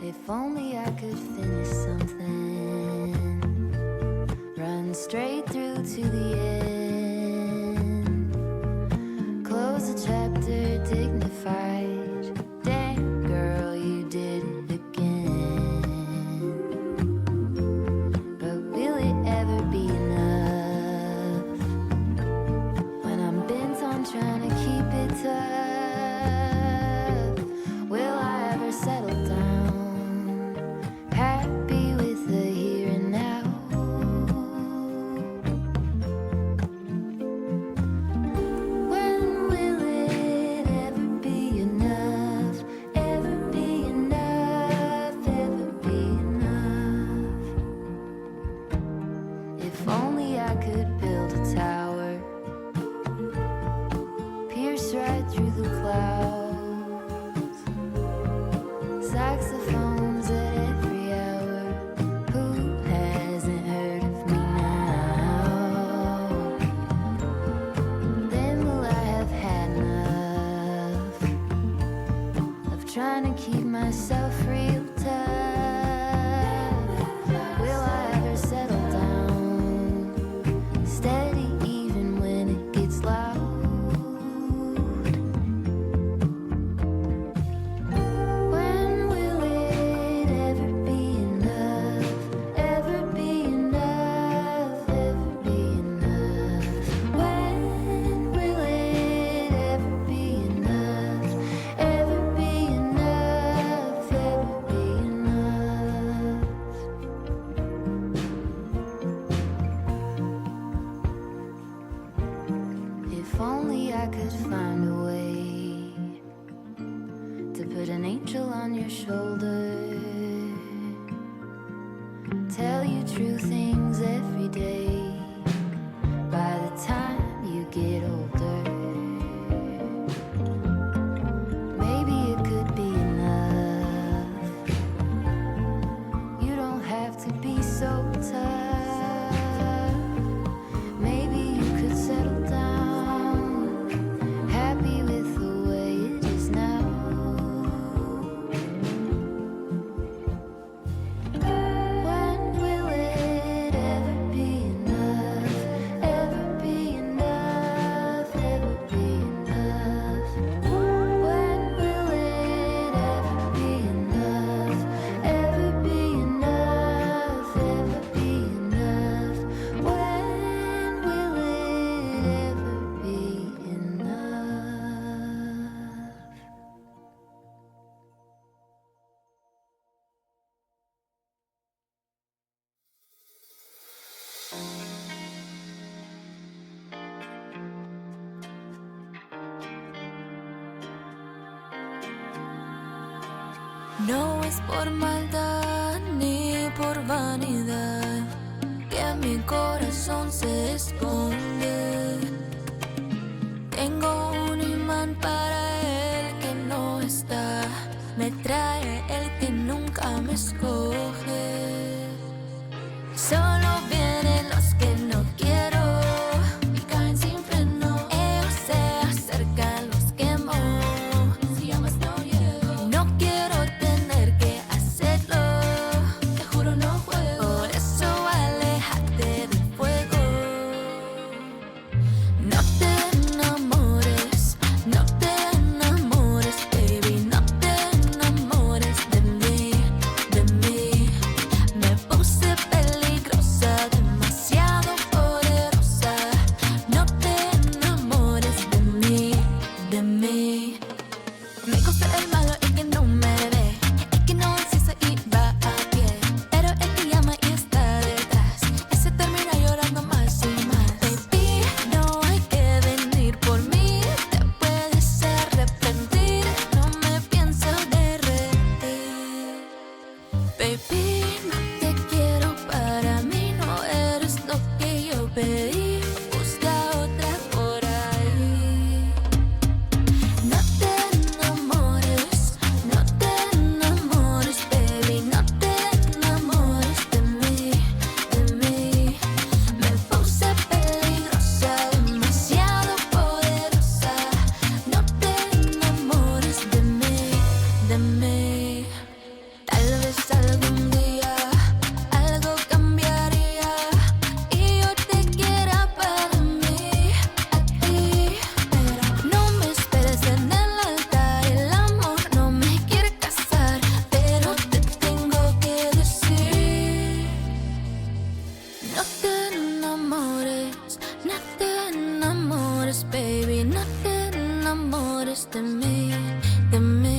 If only I could finish something, run straight through to the end, close a chapter dignified. Damn girl, you did it again. But will it ever be enough when I'm bent on trying to keep it tough? Will I ever settle down, happy with the here and now? When will it ever be enough? Ever be enough? Ever be enough? If only I could build a tower, pierce right through the clouds, saxophones at every hour. Who hasn't heard of me now? Then will I have had enough of trying to keep myself real tough? Will I ever settle down, steady even when it gets loud? When will it ever be enough? Ever be enough? Ever be enough? When will it ever be enough? Ever be enough? Ever be enough? If only I could find a way to put an angel on your shoulder, tell you true things every day. By the time you get older, maybe it could be enough. You don't have to be so tough. Maybe you could settle down, happy with the way it is now. When will it ever be enough? Ever be enough? Ever be enough? When will it ever be enough? Ever be enough? Ever be enough? When will it ever be enough? No es por maldad ni por vanidad que mi corazón se esconde. Tengo un imán para el que no está, me trae el que nunca me escoge. Solo vienen los que no quiero y caen sin freno. Ellos se acercan, los quemo. Si amas no llego. No quiero tener que hacerlo, te juro no juego. Por eso aléjate del fuego. de mí.